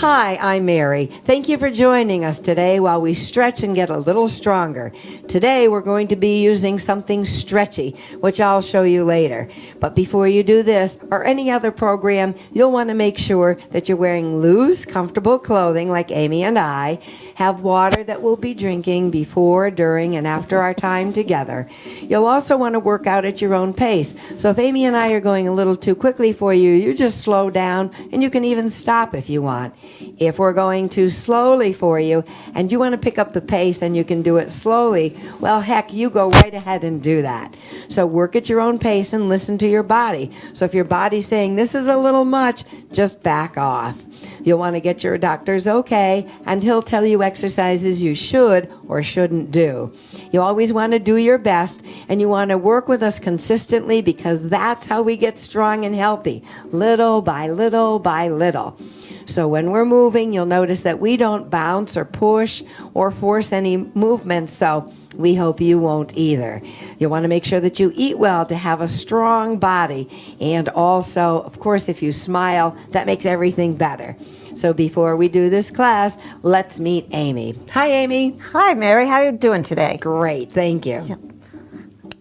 Hi, I'm Mary. Thank you for joining us today while we stretch and get a little stronger. Today we're going to be using something stretchy, which I'll show you later. But before you do this or any other program, you'll want to make sure that you're wearing loose, comfortable clothing like Amy and I, have water that we'll be drinking before, during, and after our time together. You'll also want to work out at your own pace. So if Amy and I are going a little too quickly for you, you just slow down, and you can even stop if you want. If we're going too slowly for you and you want to pick up the pace and you can do it slowly, well, heck, you go right ahead and do that. So work at your own pace and listen to your body. So if your body's saying this is a little much, just back off. You'll want to get your doctor's okay, and he'll tell you exercises you should or shouldn't do. You always want to do your best, and you want to work with us consistently because that's how we get strong and healthy, little by little by little. So when we're moving, you'll notice that we don't bounce or push or force any movement, so we hope you won't either. You want to make sure that you eat well to have a strong body. And also, of course, if you smile, that makes everything better. So before we do this class, let's meet Amy. Hi, Amy. Hi, Mary. How are you doing today? Great, thank you.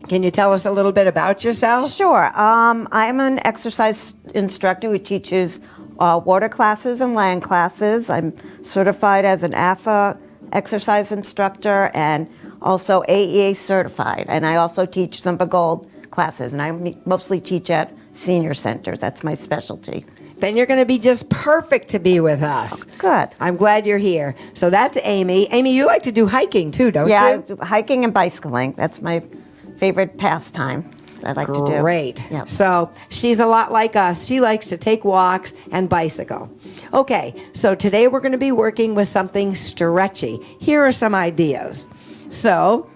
Can you tell us a little bit about yourself? Sure. I'm an exercise instructor who teaches water classes and land classes. I'm certified as an AFA exercise instructor and also AEA certified. And I also teach Zumba Gold classes, and I mostly teach at senior centers. That's my specialty. Then you're going to be just perfect to be with us. Good. I'm glad you're here. So that's Amy. Amy, you like to do hiking too, don't you? Yeah, hiking and bicycling. That's my favorite pastime I like to do. Great. Yep. So she's a lot like us. She likes to take walks and bicycle. Okay, so today we're going to be working with something stretchy. Here are some ideas. So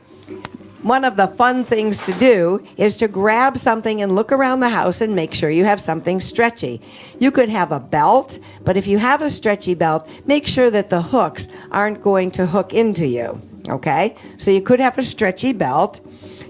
one of the fun things to do is to grab something and look around the house and make sure you have something stretchy. You could have a belt, but if you have a stretchy belt, make sure that the hooks aren't going to hook into you. Okay? So you could have a stretchy belt.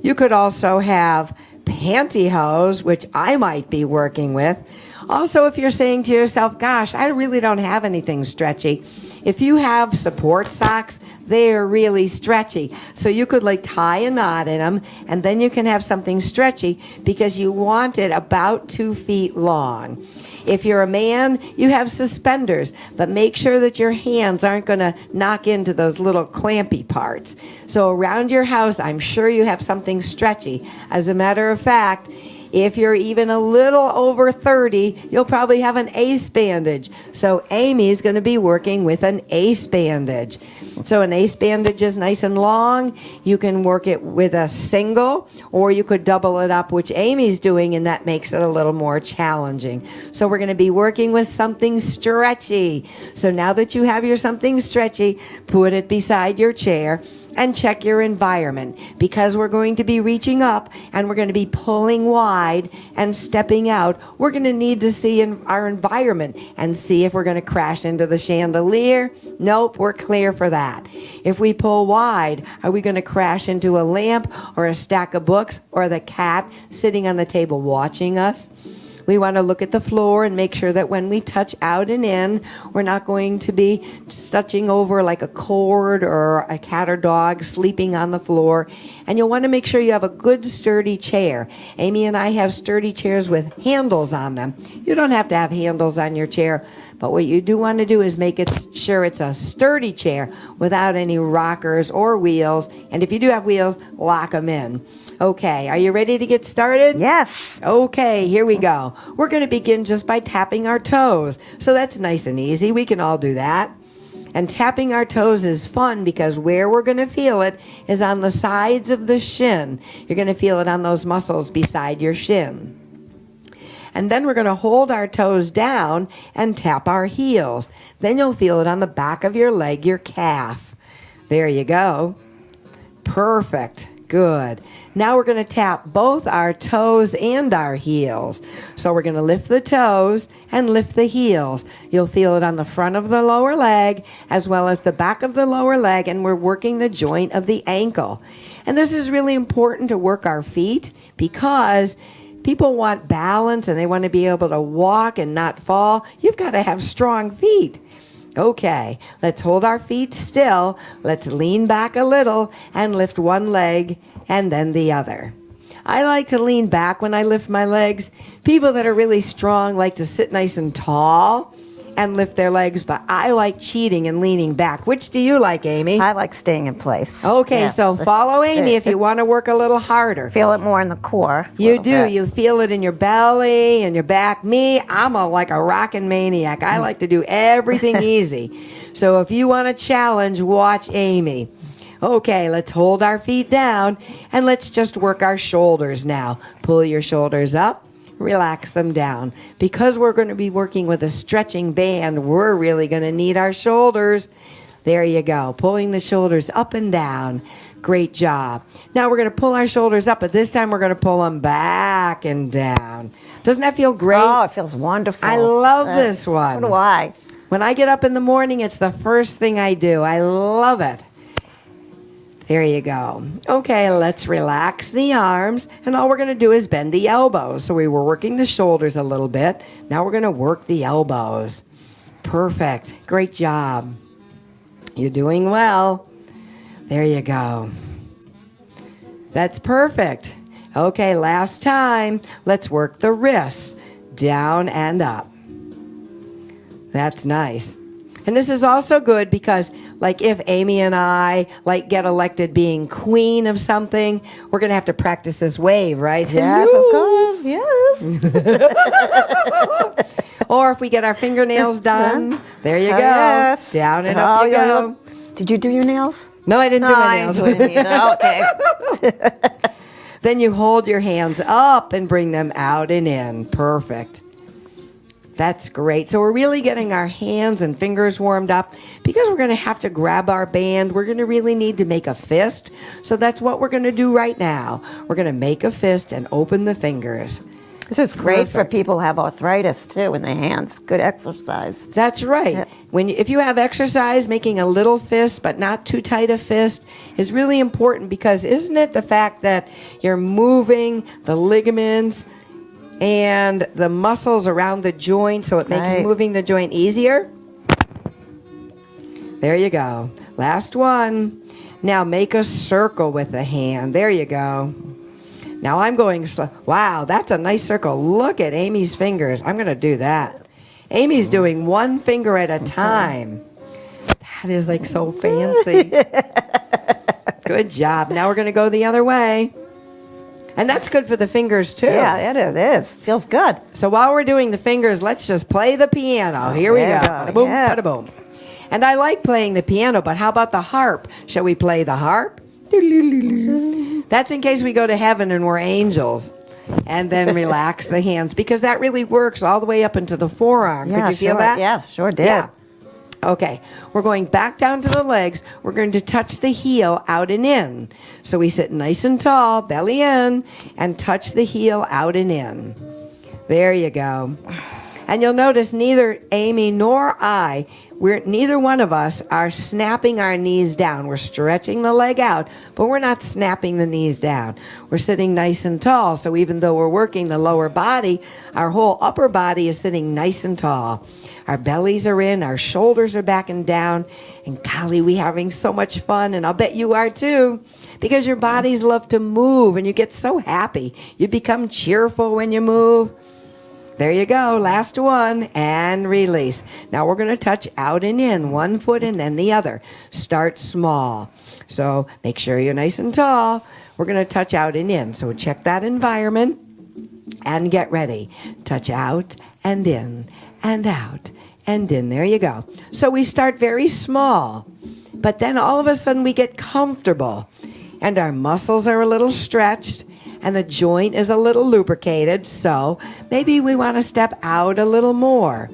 You could also have pantyhose, which I might be working with. Also, if you're saying to yourself, gosh, I really don't have anything stretchy, if you have support socks, they're really stretchy. So you could like tie a knot in them, and then you can have something stretchy because you want it about 2 feet long. If you're a man, you have suspenders, but make sure that your hands aren't going to knock into those little clampy parts. So around your house, I'm sure you have something stretchy. As a matter of fact, if you're even a little over 30, you'll probably have an ACE bandage. So Amy's going to be working with an ACE bandage. So an ACE bandage is nice and long. You can work it with a single, or you could double it up, which Amy's doing, and that makes it a little more challenging. So we're going to be working with something stretchy. So now that you have your something stretchy, put it beside your chair and check your environment, because we're going to be reaching up and we're going to be pulling wide and stepping out. We're going to need to see our environment and see if we're going to crash into the chandelier. Nope, we're clear for that. If we pull wide, are we going to crash into a lamp or a stack of books or the cat sitting on the table watching us? We want to look at the floor and make sure that when we touch out and in, we're not going to be touching over like a cord or a cat or dog sleeping on the floor. And you'll want to make sure you have a good sturdy chair. Amy and I have sturdy chairs with handles on them. You don't have to have handles on your chair, but what you do want to do is make it sure it's a sturdy chair without any rockers or wheels. And if you do have wheels, lock them in. Okay, are you ready to get started? Yes. Okay, here we go. We're going to begin just by tapping our toes. So that's nice and easy. We can all do that. And tapping our toes is fun because where we're going to feel it is on the sides of the shin. You're going to feel it on those muscles beside your shin. And then we're going to hold our toes down and tap our heels. Then you'll feel it on the back of your leg, your calf. There you go. Perfect. Good. Now we're going to tap both our toes and our heels. So we're going to lift the toes and lift the heels. You'll feel it on the front of the lower leg as well as the back of the lower leg, and we're working the joint of the ankle. And this is really important to work our feet because people want balance and they want to be able to walk and not fall. You've got to have strong feet. Okay, let's hold our feet still. Let's lean back a little and lift one leg and then the other. I like to lean back when I lift my legs. People that are really strong like to sit nice and tall and lift their legs, but I like cheating and leaning back. Which do you like, Amy? I like staying in place. Okay, Yeah. so follow Amy if you want to work a little harder. Feel it more in the core. a You little do. bit. You feel it in your belly and your back. Me, I'm like a rockin' maniac. I like to do everything easy. So if you want a challenge, watch Amy. Okay, let's hold our feet down and let's just work our shoulders now. Pull your shoulders up. Relax them down. Because we're going to be working with a stretching band, we're really going to need our shoulders. There you go. Pulling the shoulders up and down. Great job. Now we're going to pull our shoulders up, but this time we're going to pull them back and down. Doesn't that feel great? Oh, it feels wonderful. I love this one. So do I. When I get up in the morning, it's the first thing I do. I love it. There you go. Okay, let's relax the arms. And all we're going to do is bend the elbows. So we were working the shoulders a little bit. Now we're going to work the elbows. Perfect. Great job. You're doing well. There you go. That's perfect. Okay, last time. Let's work the wrists. Down and up. That's nice. And this is also good because, like, if Amy and I, like, get elected being queen of something, we're going to have to practice this wave, right? Yes, of course. Yes. Or if we get our fingernails done, there you go. Yes. Down and up you yeah, go. look. Did you do your nails? No, I didn't do my I nails. didn't do it either. Okay. Then you hold your hands up and bring them out and in. Perfect. That's great. So we're really getting our hands and fingers warmed up because we're going to have to grab our band. We're going to really need to make a fist. So that's what we're going to do right now. We're going to make a fist and open the fingers. This is great for Perfect. people who have arthritis too in the hands. Good exercise. That's right. Yeah. If you have exercise, making a little fist but not too tight a fist is really important because isn't it the fact that you're moving the ligaments and the muscles around the joint so it makes Right. moving the joint easier? There you go. Last one. Now make a circle with the hand. There you go. Now I'm going slow. Wow, that's a nice circle. Look at Amy's fingers. I'm going to do that. Amy's doing one finger at a time. That is like so fancy. Good job. Now we're going to go the other way. And that's good for the fingers too. Yeah, it is. Feels good. So while we're doing the fingers, let's just play the piano. Here we go. There you go. Bada boom, Yeah. bada boom. And I like playing the piano, but how about the harp? Shall we play the harp? That's in case we go to heaven and we're angels. And then relax the hands because that really works all the way up into the forearm. Yeah, Could you feel sure. that? Yes, sure did. Yeah. Okay, we're going back down to the legs. We're going to touch the heel out and in. So we sit nice and tall, belly in, and touch the heel out and in. There you go. And you'll notice neither Amy nor I, neither one of us are snapping our knees down. We're stretching the leg out, but we're not snapping the knees down. We're sitting nice and tall. So even though we're working the lower body, our whole upper body is sitting nice and tall. Our bellies are in, our shoulders are back and down. And golly, we're having so much fun, and I'll bet you are too, because your bodies love to move, and you get so happy. You become cheerful when you move. There you go, last one, and release. Now we're going to touch out and in, one foot and then the other. Start small. So make sure you're nice and tall. We're going to touch out and in. So check that environment and get ready. Touch out and in and out and in. There you go. So we start very small, but then all of a sudden we get comfortable and our muscles are a little stretched and the joint is a little lubricated. So maybe we want to step out a little more.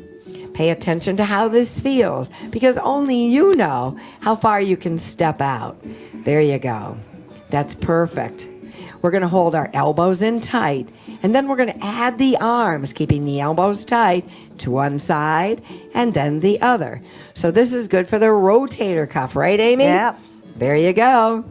Pay attention to how this feels because only you know how far you can step out. There you go. That's perfect. We're going to hold our elbows in tight, and then we're going to add the arms, keeping the elbows tight to one side and then the other. So this is good for the rotator cuff, right, Amy? Yep. There you go.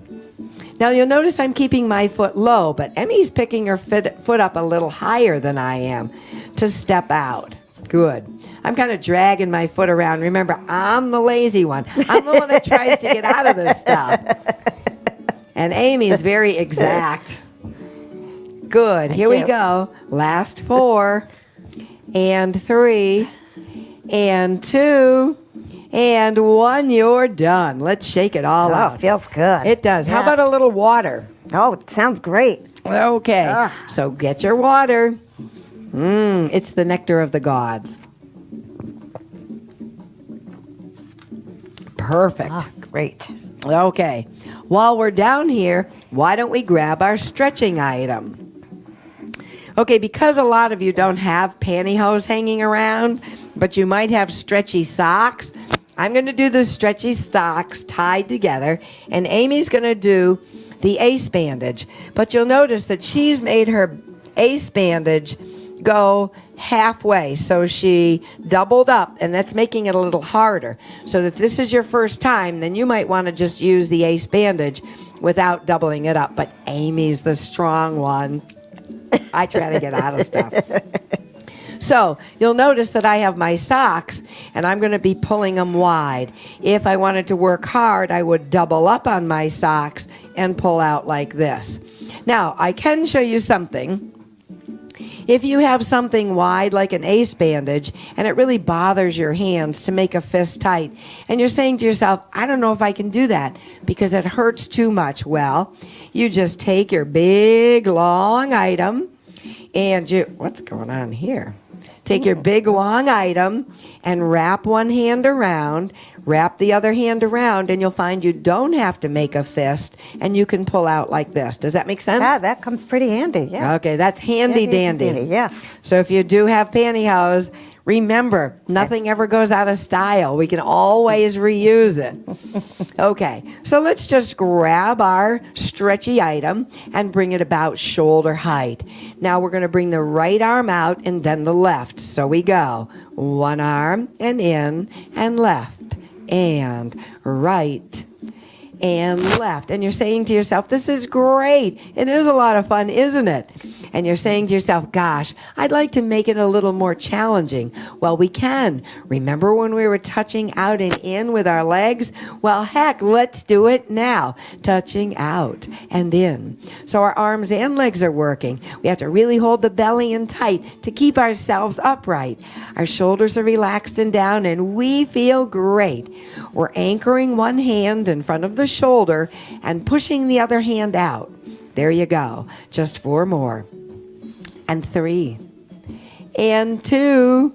Now you'll notice I'm keeping my foot low, but Emmy's picking her foot up a little higher than I am to step out. Good. I'm kind of dragging my foot around. Remember, I'm the lazy one. I'm the one that tries to get out of this stuff. And Amy is very exact. Good. Here we you. go. Last 4 and 3 and 2 and 1. You're done. Let's shake it all Oh, out. feels good. It does. How Yeah. about a little water? Oh, it sounds great. Okay. Ugh. So get your water. It's the nectar of the gods. Perfect. Ah, great. Okay. While we're down here, why don't we grab our stretching item? Okay, because a lot of you don't have pantyhose hanging around, but you might have stretchy socks, I'm going to do the stretchy socks tied together, and Amy's going to do the ace bandage. But you'll notice that she's made her ace bandage go halfway, so she doubled up, and that's making it a little harder. So if this is your first time, then you might want to just use the ace bandage without doubling it up. But Amy's the strong one. I try to get out of stuff. So you'll notice that I have my socks, and I'm going to be pulling them wide. If I wanted to work hard, I would double up on my socks and pull out like this. Now, I can show you something. If you have something wide like an ace bandage and it really bothers your hands to make a fist tight, and you're saying to yourself, I don't know if I can do that because it hurts too much. Well, you just take your big long item and what's going on here? Take your big long item and wrap one hand around, wrap the other hand around, and you'll find you don't have to make a fist, and you can pull out like this. Does that make sense? Yeah, that comes pretty handy. Yeah. Okay, that's handy dandy. Yes. So if you do have pantyhose, remember, nothing ever goes out of style. We can always reuse it. Okay, so let's just grab our stretchy item and bring it about shoulder height. Now we're going to bring the right arm out and then the left. So we go one arm and in and left and right and left. And you're saying to yourself, this is great. It is a lot of fun, isn't it? And you're saying to yourself, gosh, I'd like to make it a little more challenging. Well, we can. Remember when we were touching out and in with our legs? Well, heck, let's do it now. Touching out and in. So our arms and legs are working. We have to really hold the belly in tight to keep ourselves upright. Our shoulders are relaxed and down, and we feel great. We're anchoring one hand in front of the shoulder and pushing the other hand out. There you go. Just 4 more. And 3. And 2.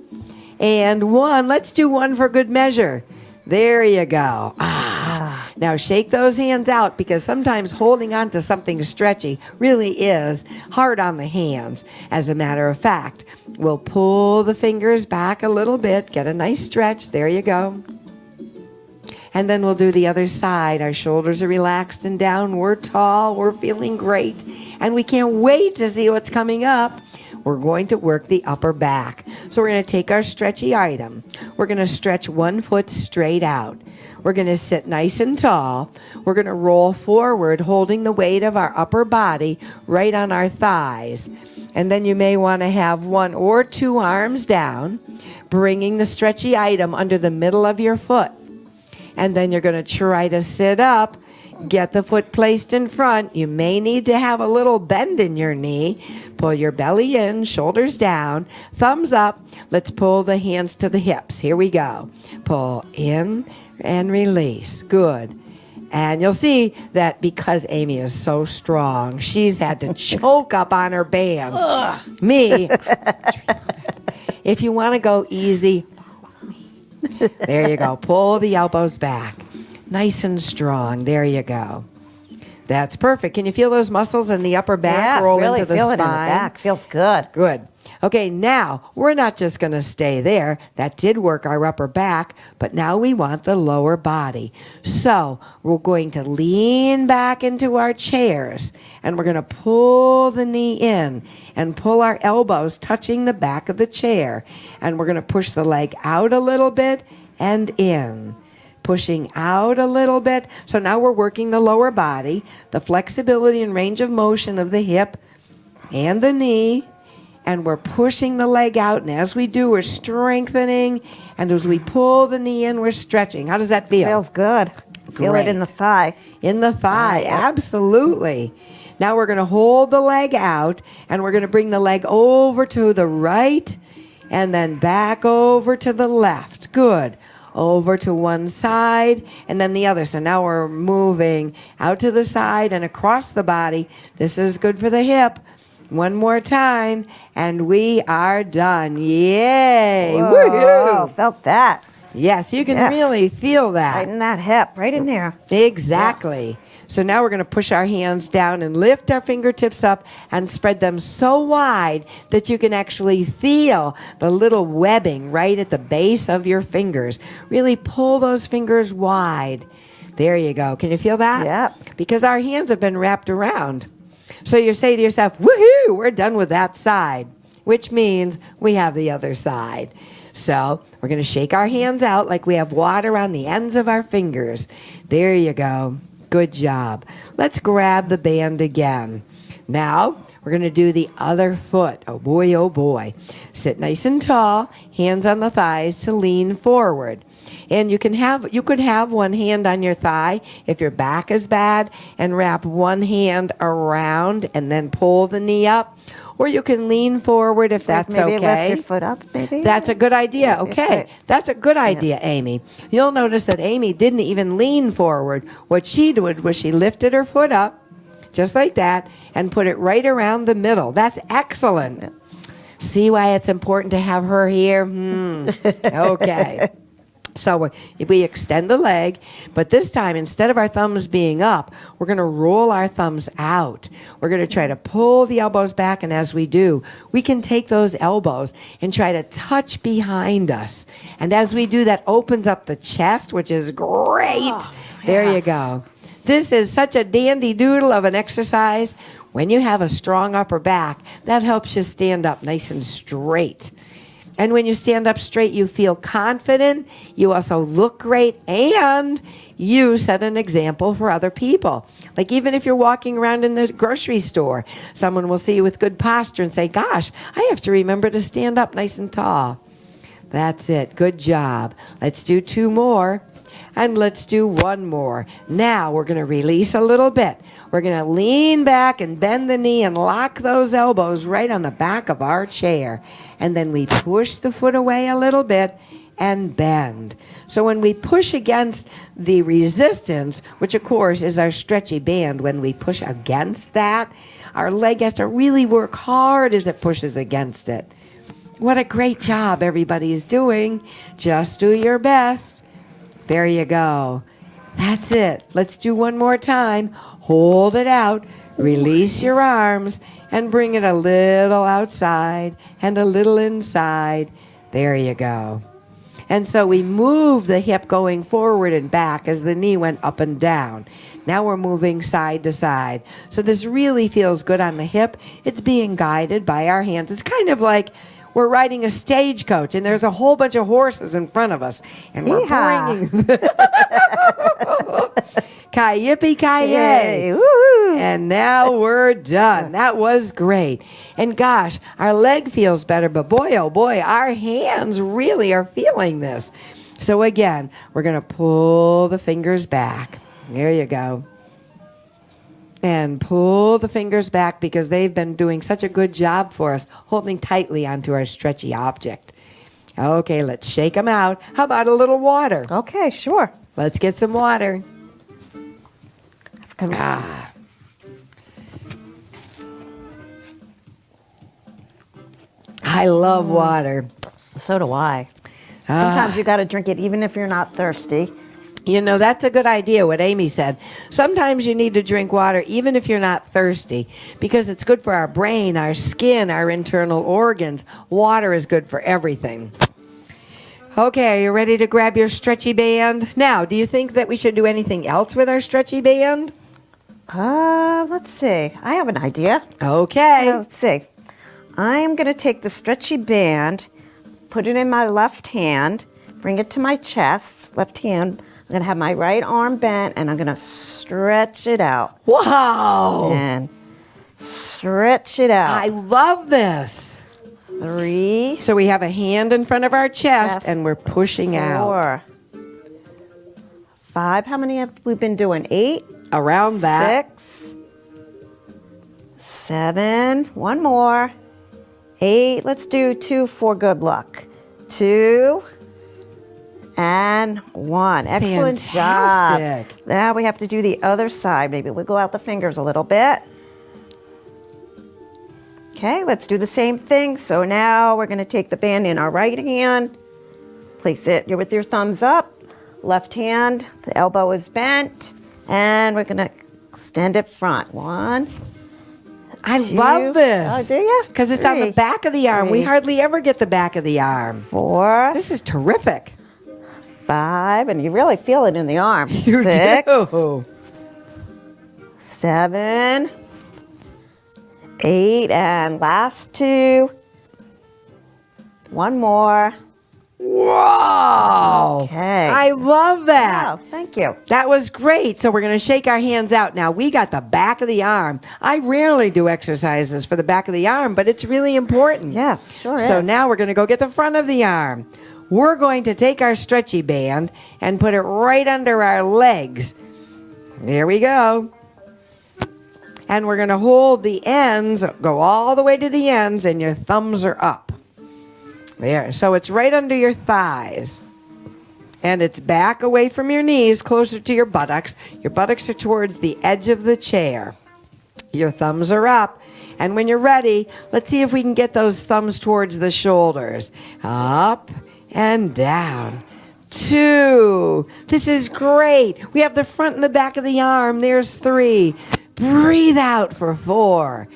And 1. Let's do 1 for good measure. There you go. Now shake those hands out, because sometimes holding on to something stretchy really is hard on the hands. As a matter of fact, we'll pull the fingers back a little bit, get a nice stretch. There you go. And then we'll do the other side. Our shoulders are relaxed and down. We're tall. We're feeling great. And we can't wait to see what's coming up. We're going to work the upper back. So we're going to take our stretchy item. We're going to stretch one foot straight out. We're going to sit nice and tall. We're going to roll forward, holding the weight of our upper body right on our thighs. And then you may want to have 1 or 2 arms down, bringing the stretchy item under the middle of your foot. And then you're going to try to sit up, get the foot placed in front. You may need to have a little bend in your knee. Pull your belly in, shoulders down, thumbs up. Let's pull the hands to the hips. Here we go. Pull in and release. Good. And you'll see that because Amy is so strong, she's had to choke up on her band. Me. If you want to go easy, there you go. Pull the elbows back. Nice and strong. There you go. That's perfect. Can you feel those muscles in the upper back roll really into the feel spine? it in the back. Feels good. Good. Okay, now we're not just going to stay there. That did work our upper back, but now we want the lower body. So we're going to lean back into our chairs, and we're going to pull the knee in and pull our elbows touching the back of the chair. And we're going to push the leg out a little bit and in. Pushing out a little bit. So now we're working the lower body, the flexibility and range of motion of the hip and the knee and we're pushing the leg out. And as we do, we're strengthening. And as we pull the knee in, we're stretching. How does that feel? Feels good. Feel it in the thigh. In the thigh, absolutely. Now we're going to hold the leg out, and we're going to bring the leg over to the right and then back over to the left. Good. Over to one side and then the other. So now we're moving out to the side and across the body. This is good for the hip. One more time, and we are done. Yay! Whoa, Woohoo! felt that. Yes, you can Yes. really feel that. Right in that hip, right in there. Exactly. So now we're going to push our hands down and lift our fingertips up and spread them so wide that you can actually feel the little webbing right at the base of your fingers. Really pull those fingers wide. There you go. Can you feel that? Yep. Because our hands have been wrapped around. So you say to yourself, woohoo, we're done with that side, which means we have the other side. So we're going to shake our hands out like we have water on the ends of our fingers. There you go. Good job. Let's grab the band again. Now, we're going to do the other foot. Oh boy, oh boy. Sit nice and tall, hands on the thighs to lean forward. And you could have one hand on your thigh if your back is bad and wrap one hand around and then pull the knee up. Or you can lean forward if that's maybe okay. Maybe lift your foot up, maybe? That's a good idea. Okay. That's a good idea, Amy. You'll notice that Amy didn't even lean forward. What she did was she lifted her foot up, just like that, and put it right around the middle. That's excellent. See why it's important to have her here? Okay. So we extend the leg, but this time, instead of our thumbs being up, we're going to roll our thumbs out. We're going to try to pull the elbows back, and as we do, we can take those elbows and try to touch behind us. And as we do, that opens up the chest, which is great. Oh, there you yes. go. This is such a dandy doodle of an exercise. When you have a strong upper back, that helps you stand up nice and straight. And when you stand up straight, you feel confident, you also look great, and you set an example for other people. Like even if you're walking around in the grocery store, someone will see you with good posture and say, gosh, I have to remember to stand up nice and tall. That's it. Good job. Let's do two more. And let's do one more. Now we're going to release a little bit. We're going to lean back and bend the knee and lock those elbows right on the back of our chair. And then we push the foot away a little bit and bend. So when we push against the resistance, which of course is our stretchy band, when we push against that, our leg has to really work hard as it pushes against it. What a great job everybody is doing. Just do your best. There you go. That's it. Let's do one more time. Hold it out. Release your arms and bring it a little outside and a little inside. There you go. And so we move the hip going forward and back as the knee went up and down. Now we're moving side to side. So this really feels good on the hip. It's being guided by our hands. It's kind of like we're riding a stagecoach and there's a whole bunch of horses in front of us. And we're bringing... Ki-yippee-ki-yay. And now we're done. That was great. And gosh, our leg feels better, but boy, oh boy, our hands really are feeling this. So again, we're going to pull the fingers back. There you go. And pull the fingers back because they've been doing such a good job for us, holding tightly onto our stretchy object. Okay, let's shake them out. How about a little water? Okay, sure. Let's get some water. I love water. So do I. Sometimes you got to drink it even if you're not thirsty. You know, that's a good idea, what Amy said. Sometimes you need to drink water even if you're not thirsty because it's good for our brain, our skin, our internal organs. Water is good for everything. Okay, you ready to grab your stretchy band? Now, do you think that we should do anything else with our stretchy band? Let's see. I have an idea. Okay. Let's see. I'm going to take the stretchy band, put it in my left hand, bring it to my chest, left hand. I'm going to have my right arm bent, and I'm going to stretch it out. Wow. And stretch it out. I love this. 3, So we have a hand in front of our chest, Yes. and we're pushing out 4, 5. How many have we been doing? 8, around that. 6, 7. One more. 8. Let's do 2 for good luck. 2 and 1. Excellent Fantastic. job. Now we have to do the other side. Maybe wiggle out the fingers a little bit. Okay, let's do the same thing. So now we're going to take the band in our right hand, place it with your thumbs up, left hand, the elbow is bent, and we're going to extend it front. 1, I 2. love this. Oh, do you? Because it's on the 3, back of the arm. We 3, hardly ever get the back of the arm. 4, This is terrific. 5, and you really feel it in the arm. You 6, do. 7, 8, and last 2. One more. Whoa. Okay. I love that. Wow, thank you. That was great. So we're going to shake our hands out. Now, we got the back of the arm. I rarely do exercises for the back of the arm, but it's really important. Yeah, sure So is. now we're going to go get the front of the arm. We're going to take our stretchy band and put it right under our legs. There we go. And we're going to hold the ends, go all the way to the ends, and your thumbs are up. There. So it's right under your thighs. And it's back away from your knees, closer to your buttocks. Your buttocks are towards the edge of the chair. Your thumbs are up. And when you're ready, let's see if we can get those thumbs towards the shoulders. Up and down. 2. This is great. We have the front and the back of the arm. There's 3. Breathe out for 4.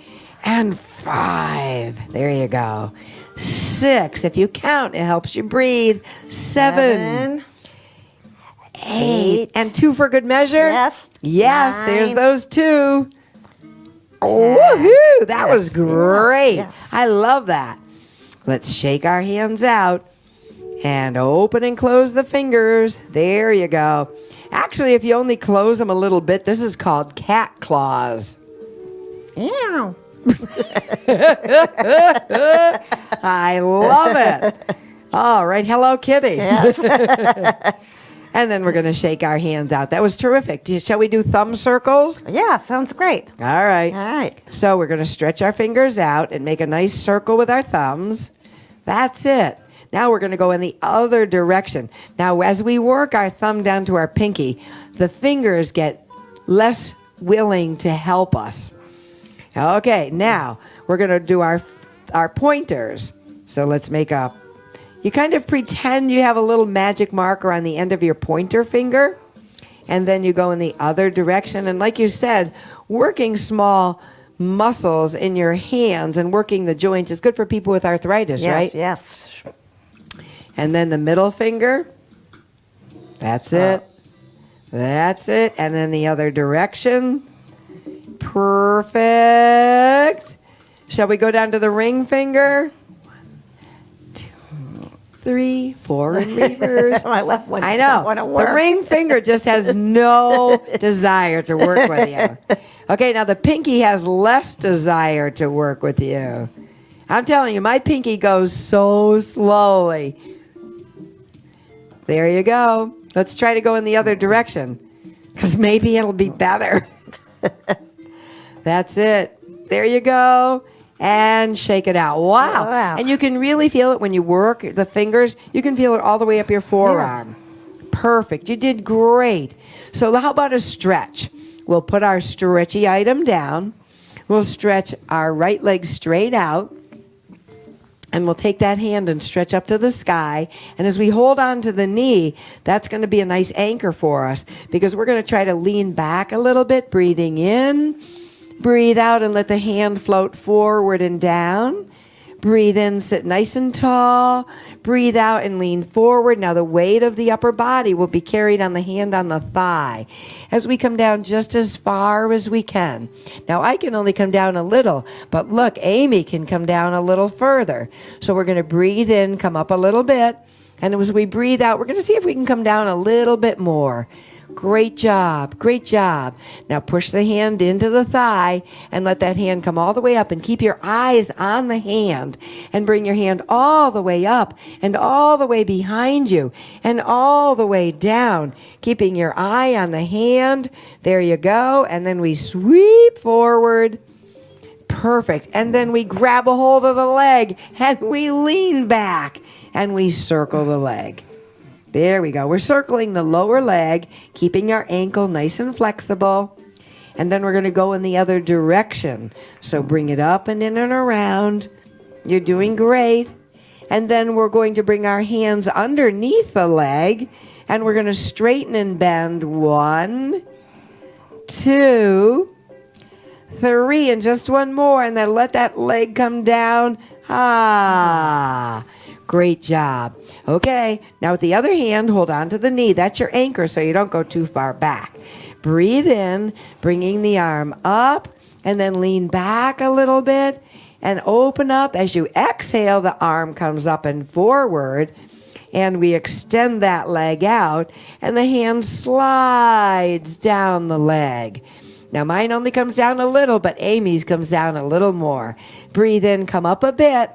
And 5. There you go. 6. If you count, it helps you breathe. 7. 8. And 2 for good measure? Yes. Yes, 9. there's those 2. Woohoo! That was great. Yes. I love that. Let's shake our hands out and open and close the fingers. There you go. Actually, if you only close them a little bit, this is called cat claws. Ew. I love it. All right. Hello, Kitty. And then we're going to shake our hands out. That was terrific. Shall we do thumb circles? Yeah, sounds great. All right. All right. So we're going to stretch our fingers out and make a nice circle with our thumbs. That's it. Now we're going to go in the other direction. Now, as we work our thumb down to our pinky, the fingers get less willing to help us. Okay, now we're going to do our pointers. So let's make a... You kind of pretend you have a little magic marker on the end of your pointer finger, and then you go in the other direction. And like you said, working small muscles in your hands and working the joints is good for people with arthritis, Yes, right? Yes. And then the middle finger. That's it. That's it. And then the other direction. Perfect. Shall we go down to the ring finger? 1, 2, 3, 4 in reverse. My left one I doesn't know. wanna The work. ring finger just has no desire to work with you. Okay, now the pinky has less desire to work with you. I'm telling you, my pinky goes so slowly. There you go. Let's try to go in the other direction, because maybe it'll be better. That's it. There you go. And shake it out. Wow. Wow. And you can really feel it when you work the fingers. You can feel it all the way up your forearm. Perfect. You did great. So how about a stretch? We'll put our stretchy item down. We'll stretch our right leg straight out. And we'll take that hand and stretch up to the sky. And as we hold on to the knee, that's going to be a nice anchor for us, because we're going to try to lean back a little bit, breathing in. Breathe out and let the hand float forward and down. Breathe in, sit nice and tall. Breathe out and lean forward. Now the weight of the upper body will be carried on the hand on the thigh as we come down just as far as we can. Now I can only come down a little, but look, Amy can come down a little further. So we're going to breathe in, come up a little bit. And as we breathe out, we're going to see if we can come down a little bit more. Great job. Great job. Now push the hand into the thigh and let that hand come all the way up and keep your eyes on the hand and bring your hand all the way up and all the way behind you and all the way down, keeping your eye on the hand. There you go. And then we sweep forward. Perfect. And then we grab a hold of the leg and we lean back and we circle the leg. There we go. We're circling the lower leg, keeping our ankle nice and flexible. And then we're going to go in the other direction. So bring it up and in and around. You're doing great. And then we're going to bring our hands underneath the leg. And we're going to straighten and bend. 1, 2, 3. And just one more. And then let that leg come down. Great job. Okay, now with the other hand, hold on to the knee. That's your anchor so you don't go too far back. Breathe in, bringing the arm up, and then lean back a little bit and open up. As you exhale, the arm comes up and forward, and we extend that leg out, and the hand slides down the leg. Now mine only comes down a little, but Amy's comes down a little more. Breathe in, come up a bit.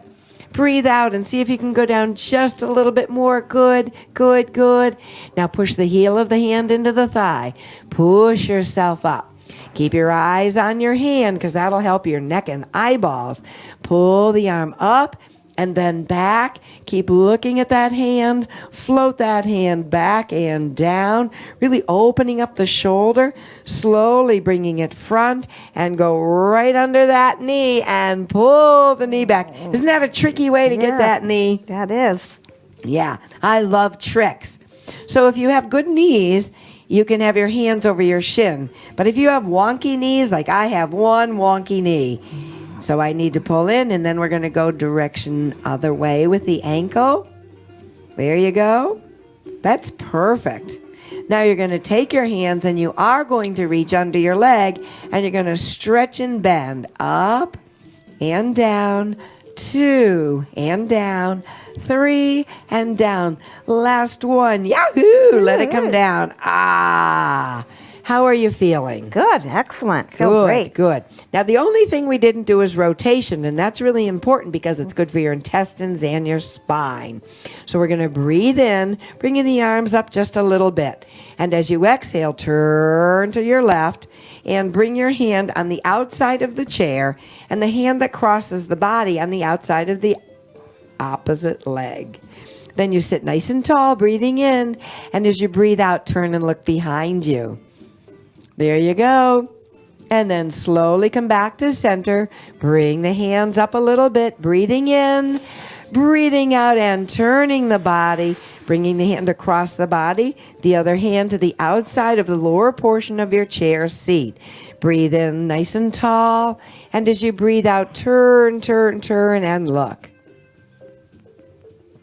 Breathe out and see if you can go down just a little bit more. Good, good, good. Now push the heel of the hand into the thigh. Push yourself up. Keep your eyes on your hand because that'll help your neck and eyeballs. Pull the arm up and then back. Keep looking at that hand. Float that hand back and down. Really opening up the shoulder. Slowly bringing it front and go right under that knee and pull the knee back. Isn't that a tricky way to get that knee? That is. Yeah, I love tricks. So if you have good knees, you can have your hands over your shin. But if you have wonky knees, like I have one wonky knee, so I need to pull in, and then we're going to go direction other way with the ankle. There you go. That's perfect. Now you're going to take your hands, and you are going to reach under your leg, and you're going to stretch and bend up and down, 2 and down, 3 and down. Last one. Yahoo! Let it come down. How are you feeling? Good. Excellent. Feel Good, great. good. Now, the only thing we didn't do is rotation, and that's really important because it's good for your intestines and your spine. So we're going to breathe in, bringing the arms up just a little bit. And as you exhale, turn to your left and bring your hand on the outside of the chair and the hand that crosses the body on the outside of the opposite leg. Then you sit nice and tall, breathing in, and as you breathe out, turn and look behind you. There you go. And then slowly come back to center. Bring the hands up a little bit. Breathing in, breathing out, and turning the body. Bringing the hand across the body. The other hand to the outside of the lower portion of your chair seat. Breathe in nice and tall. And as you breathe out, turn, turn, turn, and look.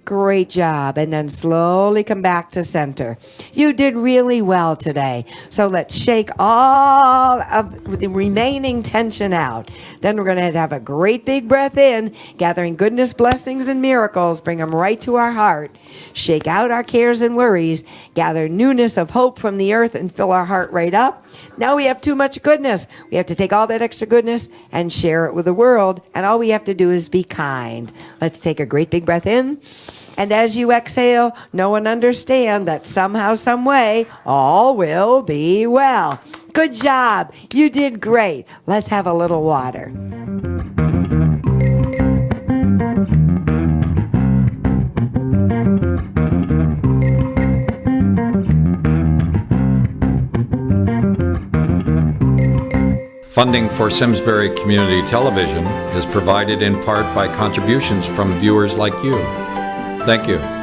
Great job. And then slowly come back to center. You did really well today. So let's shake all of the remaining tension out. Then we're going to have a great big breath in, gathering goodness, blessings, and miracles. Bring them right to our heart. Shake out our cares and worries. Gather newness of hope from the earth and fill our heart right up. Now we have too much goodness. We have to take all that extra goodness and share it with the world. And all we have to do is be kind. Let's take a great big breath in. And as you exhale, know and understand that somehow, some way, all will be well. Good job. You did great. Let's have a little water. Funding for Simsbury Community Television is provided in part by contributions from viewers like you. Thank you.